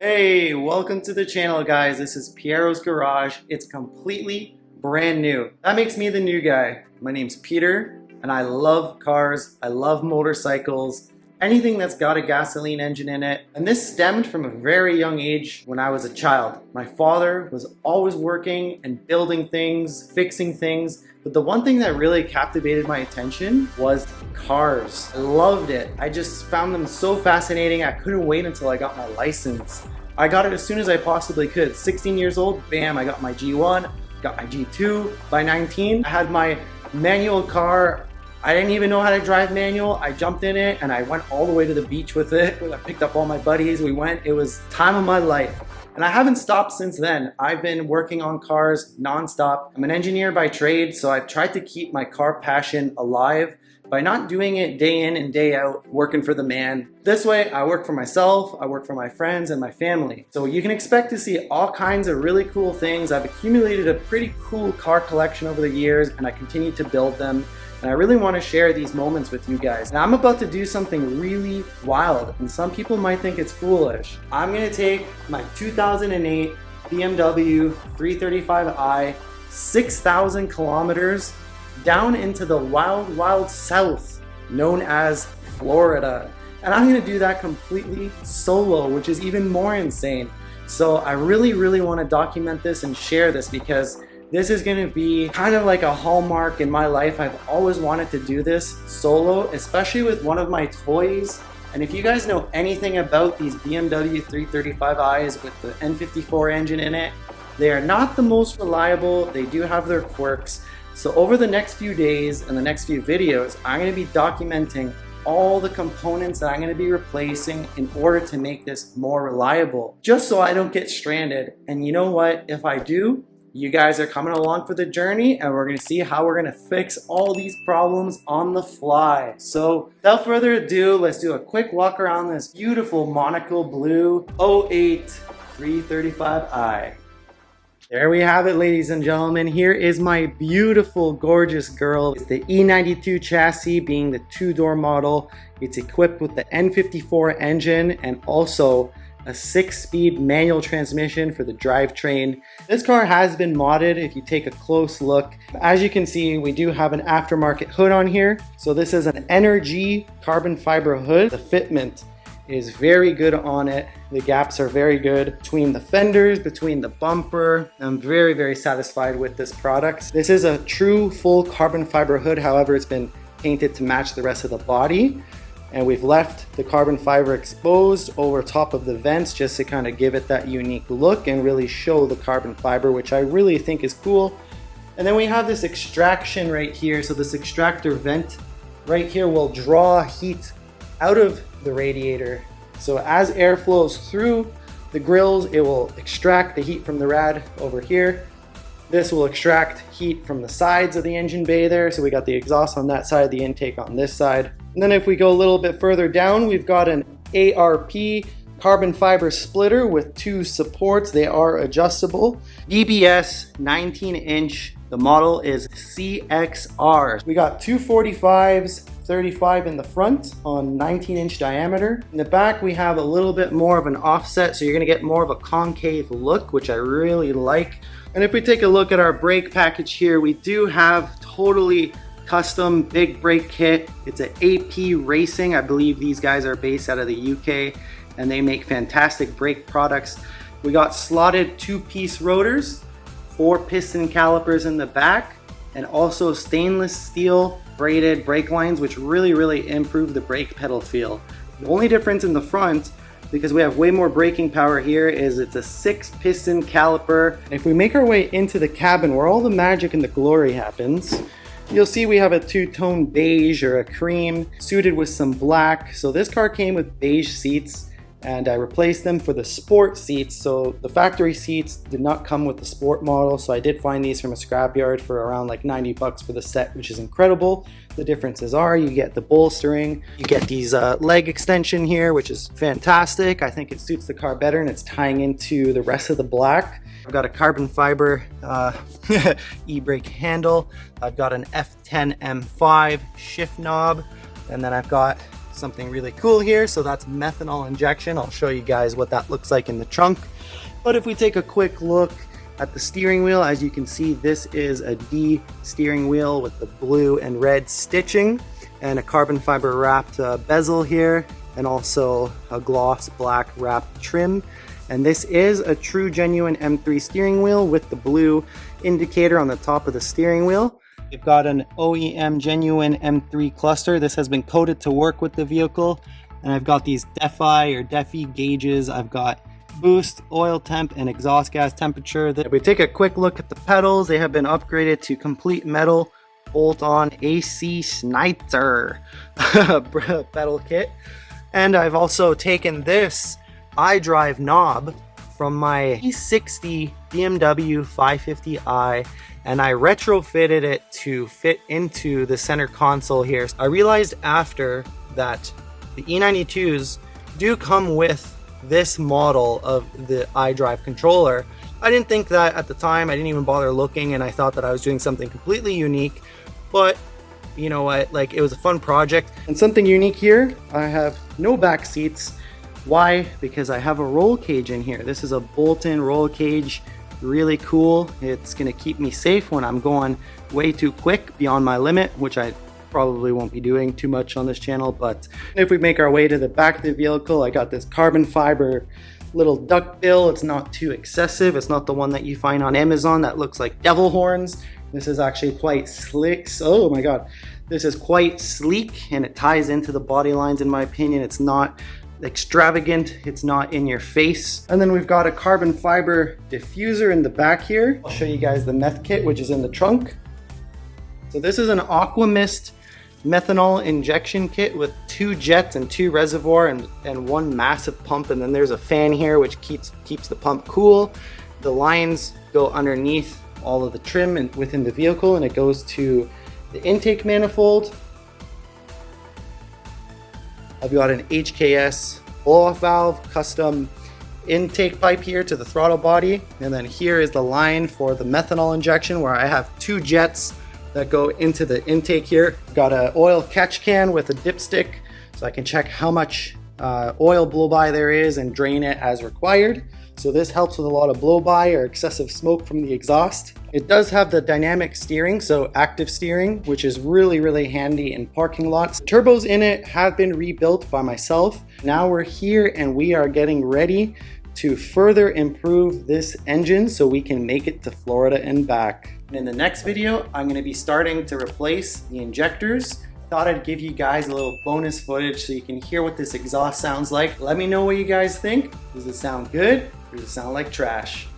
Hey, welcome to the channel, guys. This is Pierro's Garage. It's completely brand new. That makes me the new guy. My name's Peter, and I love cars. I love motorcycles, anything that's got a gasoline engine in it. And this stemmed from a very young age when I was a child. My father was always working and building things, fixing things. But the one thing that really captivated my attention was cars. I loved it. I just found them so fascinating. I couldn't wait until I got my license. I got it as soon as I possibly could. 16 years old, bam, I got my G1, got my G2. By 19, I had my manual car. I didn't even know how to drive manual. I jumped in it and I went all the way to the beach with it. I picked up all my buddies, we went. It was time of my life. And I haven't stopped since then. I've been working on cars nonstop. I'm an engineer by trade, so I've tried to keep my car passion alive by not doing it day in and day out, working for the man. This way, I work for myself, I work for my friends and my family. So you can expect to see all kinds of really cool things. I've accumulated a pretty cool car collection over the years, and I continue to build them. And I really want to share these moments with you guys. And I'm about to do something really wild, and some people might think it's foolish. I'm gonna take my 2008 BMW 335i, 6,000 kilometers, down into the wild, wild south, known as Florida. And I'm gonna do that completely solo, which is even more insane. So I really, really wanna document this and share this because this is gonna be kind of like a hallmark in my life. I've always wanted to do this solo, especially with one of my toys. And if you guys know anything about these BMW 335i's with the N54 engine in it, they are not the most reliable. They do have their quirks. So over the next few days and the next few videos, I'm gonna be documenting all the components that I'm gonna be replacing in order to make this more reliable, just so I don't get stranded. And you know what? If I do, you guys are coming along for the journey, and we're gonna see how we're gonna fix all these problems on the fly. So without further ado, let's do a quick walk around this beautiful Monaco blue 08 335i. There we have it, ladies and gentlemen. Here is my beautiful, gorgeous girl. It's the E92 chassis, being the two-door model. It's equipped with the N54 engine and also a 6-speed manual transmission for the drivetrain. This car has been modded if you take a close look. As you can see, we do have an aftermarket hood on here. So this is an Energy carbon fiber hood. The fitment is very good on it. The gaps are very good between the fenders, between the bumper. I'm very, very satisfied with this product. This is a true full carbon fiber hood. However, it's been painted to match the rest of the body. And we've left the carbon fiber exposed over top of the vents just to kind of give it that unique look and really show the carbon fiber, which I really think is cool. And then we have this extraction right here. So this extractor vent right here will draw heat out of the radiator. So as air flows through the grills, it will extract the heat from the rad over here. This will extract heat from the sides of the engine bay there. So we got the exhaust on that side, the intake on this side. And then if we go a little bit further down, we've got an ARP carbon fiber splitter with 2 supports. They are adjustable. DBS 19-inch. The model is CXR. We got 245s, 35 in the front on 19-inch diameter. In the back, we have a little bit more of an offset, so you're gonna get more of a concave look, which I really like. And if we take a look at our brake package here, we do have totally custom big brake kit. It's an AP Racing. I believe these guys are based out of the UK, and they make fantastic brake products. We got slotted 2-piece rotors, 4 piston calipers in the back, and also stainless steel braided brake lines, which really improve the brake pedal feel. The only difference in the front, because we have way more braking power here, is it's a 6-piston caliper. And if we make our way into the cabin where all the magic and the glory happens, you'll see we have a 2-tone beige or a cream suited with some black. So this car came with beige seats, and I replaced them for the sport seats. So the factory seats did not come with the sport model, so I did find these from a scrapyard for around like 90 bucks for the set, which is incredible. The differences are you get the bolstering, you get these leg extension here, which is fantastic. I think it suits the car better, and it's tying into the rest of the black. I've got a carbon fiber e-brake handle. I've got an F10 M5 shift knob, and then I've got something really cool here. So that's methanol injection. I'll show you guys what that looks like in the trunk. But if we take a quick look at the steering wheel, as you can see, this is a D steering wheel with the blue and red stitching and a carbon fiber wrapped bezel here, and also a gloss black wrapped trim. And this is a true genuine M3 steering wheel with the blue indicator on the top of the steering wheel. We've got an OEM genuine M3 cluster. This has been coded to work with the vehicle. And I've got these DEFI or DEFI gauges. I've got boost, oil temp, and exhaust gas temperature. If we take a quick look at the pedals, they have been upgraded to complete metal bolt-on AC Schneider pedal kit. And I've also taken this iDrive knob from my E60 BMW 335i and I retrofitted it to fit into the center console here. I realized after that the E92s do come with this model of the iDrive controller. I didn't think that at the time. I didn't even bother looking, and I thought that I was doing something completely unique. But you know what, like, it was a fun project. And something unique here, I have no back seats. Why? Because I have a roll cage in here. This is a bolt-in roll cage, really cool. It's gonna keep me safe when I'm going way too quick beyond my limit, which I probably won't be doing too much on this channel. But if we make our way to the back of the vehicle, I got this carbon fiber little duck bill. It's not too excessive. It's not the one that you find on Amazon that looks like devil horns. This is actually quite slick. Oh my god, this is quite sleek, and it ties into the body lines in my opinion. It's not extravagant, it's not in your face. And then we've got a carbon fiber diffuser in the back here. I'll show you guys the meth kit, which is in the trunk. So this is an Aqua Mist methanol injection kit with 2 jets and 2 reservoir and 1 massive pump, and then there's a fan here which keeps the pump cool. The lines go underneath all of the trim and within the vehicle, and it goes to the intake manifold. I've got an HKS blow-off valve custom intake pipe here to the throttle body, and then here is the line for the methanol injection where I have 2 jets that go into the intake here. Got an oil catch can with a dipstick so I can check how much oil blow by there is and drain it as required. So this helps with a lot of blow by or excessive smoke from the exhaust. It does have the dynamic steering, so active steering, which is really handy in parking lots. The turbos in it have been rebuilt by myself. Now we're here and we are getting ready to further improve this engine so we can make it to Florida and back. And in the next video, I'm going to be starting to replace the injectors. Thought I'd give you guys a little bonus footage so you can hear what this exhaust sounds like. Let me know what you guys think. Does it sound good or does it sound like trash?